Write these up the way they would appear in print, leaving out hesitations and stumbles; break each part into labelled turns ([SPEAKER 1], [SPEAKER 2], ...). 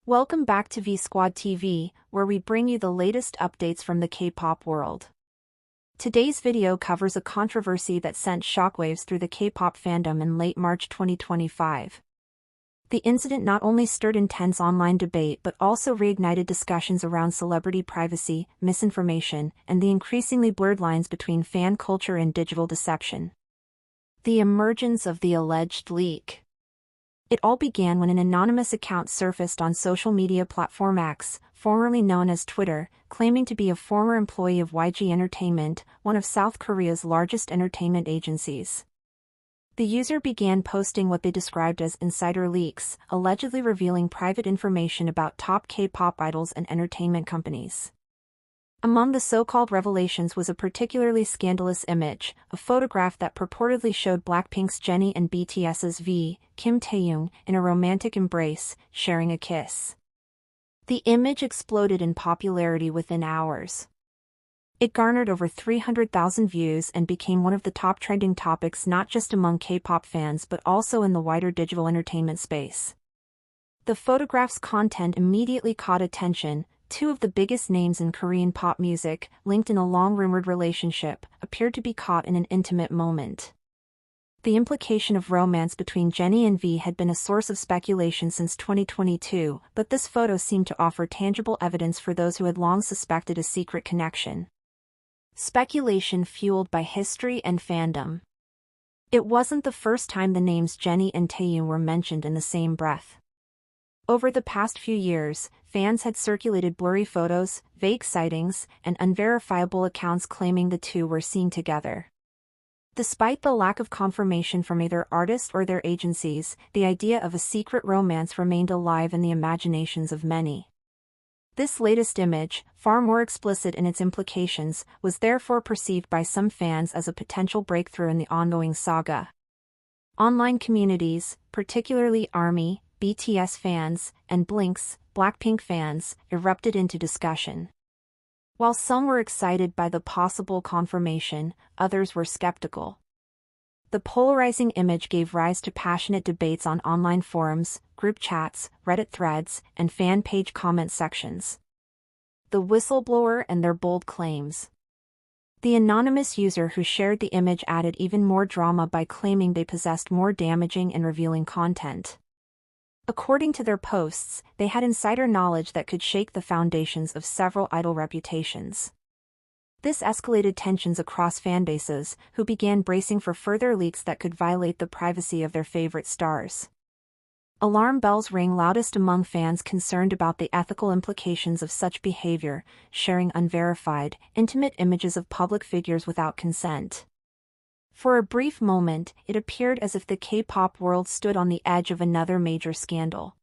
[SPEAKER 1] Welcome back to V-Squad TV, where we bring you the latest updates from the K-pop world. Today's video covers a controversy that sent shockwaves through the K-pop fandom in late March 2025. The incident not only stirred intense online debate but also reignited discussions around celebrity privacy, misinformation, and the increasingly blurred lines between fan culture and digital deception. The emergence of the alleged leak. It all began when an anonymous account surfaced on social media platform X, formerly known as Twitter, claiming to be a former employee of YG Entertainment, one of South Korea's largest entertainment agencies. The user began posting what they described as insider leaks, allegedly revealing private information about top K-pop idols and entertainment companies. Among the so-called revelations was a particularly scandalous image, a photograph that purportedly showed Blackpink's Jennie and BTS's V, Kim Taehyung, in a romantic embrace, sharing a kiss. The image exploded in popularity within hours. It garnered over 300,000 views and became one of the top trending topics not just among K-pop fans but also in the wider digital entertainment space. The photograph's content immediately caught attention. Two of the biggest names in Korean pop music, linked in a long-rumored relationship, appeared to be caught in an intimate moment. The implication of romance between Jennie and V had been a source of speculation since 2022, but this photo seemed to offer tangible evidence for those who had long suspected a secret connection. Speculation fueled by history and fandom. It wasn't the first time the names Jennie and Taehyung were mentioned in the same breath. Over the past few years, fans had circulated blurry photos, vague sightings, and unverifiable accounts claiming the two were seen together. Despite the lack of confirmation from either artists or their agencies, the idea of a secret romance remained alive in the imaginations of many. This latest image, far more explicit in its implications, was therefore perceived by some fans as a potential breakthrough in the ongoing saga. Online communities, particularly ARMY, BTS fans, and Blackpink fans, erupted into discussion. While some were excited by the possible confirmation, others were skeptical. The polarizing image gave rise to passionate debates on online forums, group chats, Reddit threads, and fan page comment sections. The whistleblower and their bold claims. The anonymous user who shared the image added even more drama by claiming they possessed more damaging and revealing content. According to their posts, they had insider knowledge that could shake the foundations of several idol reputations. This escalated tensions across fanbases, who began bracing for further leaks that could violate the privacy of their favorite stars. Alarm bells rang loudest among fans concerned about the ethical implications of such behavior, sharing unverified, intimate images of public figures without consent. For a brief moment, it appeared as if the K-pop world stood on the edge of another major scandal.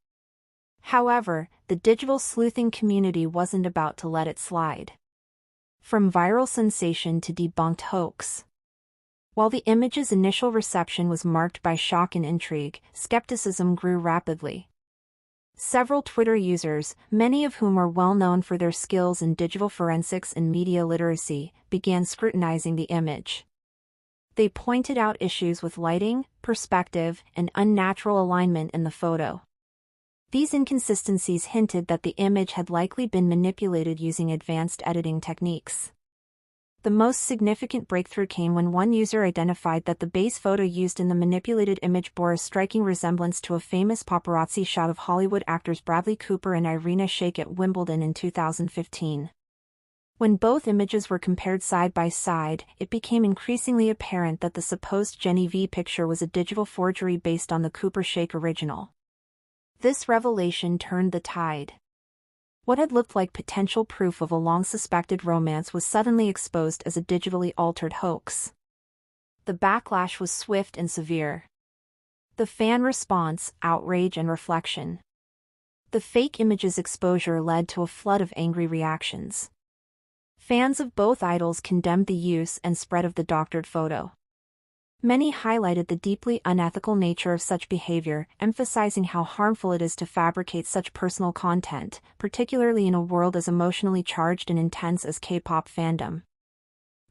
[SPEAKER 1] However, the digital sleuthing community wasn't about to let it slide. From viral sensation to debunked hoax. While the image's initial reception was marked by shock and intrigue, skepticism grew rapidly. Several Twitter users, many of whom are well known for their skills in digital forensics and media literacy, began scrutinizing the image. They pointed out issues with lighting, perspective, and unnatural alignment in the photo. These inconsistencies hinted that the image had likely been manipulated using advanced editing techniques. The most significant breakthrough came when one user identified that the base photo used in the manipulated image bore a striking resemblance to a famous paparazzi shot of Hollywood actors Bradley Cooper and Irina Shayk at Wimbledon in 2015. When both images were compared side by side, it became increasingly apparent that the supposed Jennie V picture was a digital forgery based on the Cooper Shayk original. This revelation turned the tide. What had looked like potential proof of a long-suspected romance was suddenly exposed as a digitally altered hoax. The backlash was swift and severe. The fan response, outrage and reflection. The fake image's exposure led to a flood of angry reactions. Fans of both idols condemned the use and spread of the doctored photo. Many highlighted the deeply unethical nature of such behavior, emphasizing how harmful it is to fabricate such personal content, particularly in a world as emotionally charged and intense as K-pop fandom.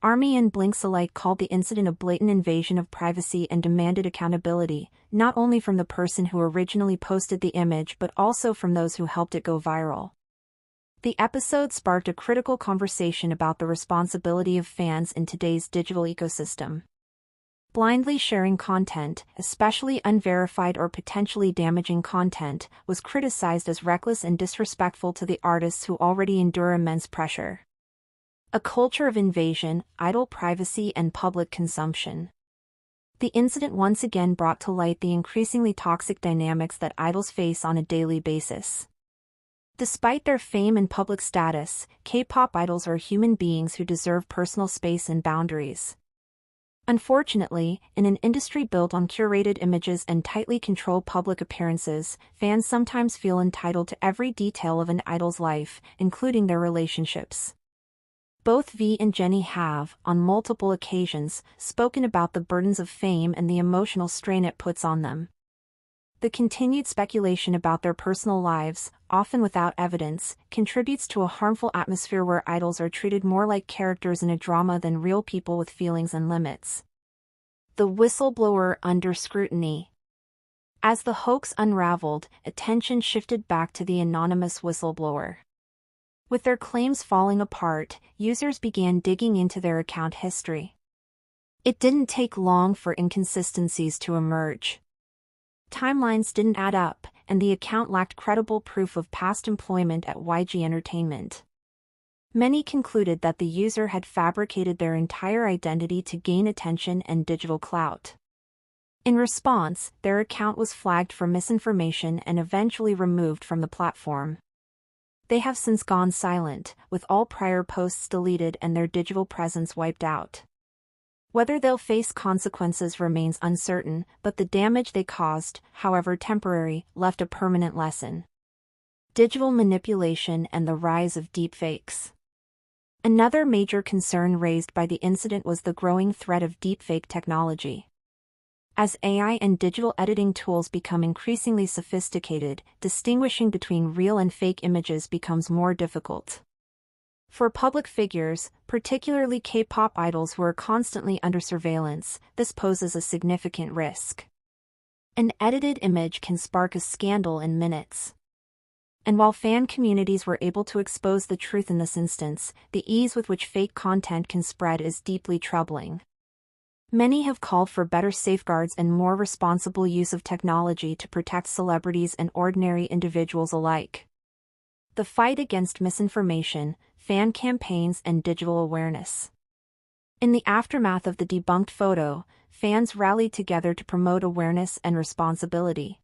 [SPEAKER 1] Army and Blinks alike called the incident a blatant invasion of privacy and demanded accountability, not only from the person who originally posted the image but also from those who helped it go viral. The episode sparked a critical conversation about the responsibility of fans in today's digital ecosystem. Blindly sharing content, especially unverified or potentially damaging content, was criticized as reckless and disrespectful to the artists who already endure immense pressure. A culture of invasion, idol privacy, and public consumption. The incident once again brought to light the increasingly toxic dynamics that idols face on a daily basis. Despite their fame and public status, K-pop idols are human beings who deserve personal space and boundaries. Unfortunately, in an industry built on curated images and tightly controlled public appearances, fans sometimes feel entitled to every detail of an idol's life, including their relationships. Both V and Jennie have, on multiple occasions, spoken about the burdens of fame and the emotional strain it puts on them. The continued speculation about their personal lives, often without evidence, contributes to a harmful atmosphere where idols are treated more like characters in a drama than real people with feelings and limits. The whistleblower under scrutiny. As the hoax unraveled, attention shifted back to the anonymous whistleblower. With their claims falling apart, users began digging into their account history. It didn't take long for inconsistencies to emerge. Timelines didn't add up, and the account lacked credible proof of past employment at YG Entertainment. Many concluded that the user had fabricated their entire identity to gain attention and digital clout. In response, their account was flagged for misinformation and eventually removed from the platform. They have since gone silent, with all prior posts deleted and their digital presence wiped out. Whether they'll face consequences remains uncertain, but the damage they caused, however temporary, left a permanent lesson. Digital manipulation and the rise of deepfakes. Another major concern raised by the incident was the growing threat of deepfake technology. As AI and digital editing tools become increasingly sophisticated, distinguishing between real and fake images becomes more difficult. For public figures, particularly K-pop idols who are constantly under surveillance, this poses a significant risk. An edited image can spark a scandal in minutes. And while fan communities were able to expose the truth in this instance, the ease with which fake content can spread is deeply troubling. Many have called for better safeguards and more responsible use of technology to protect celebrities and ordinary individuals alike. The fight against misinformation, fan campaigns, and digital awareness. In the aftermath of the debunked photo, fans rallied together to promote awareness and responsibility.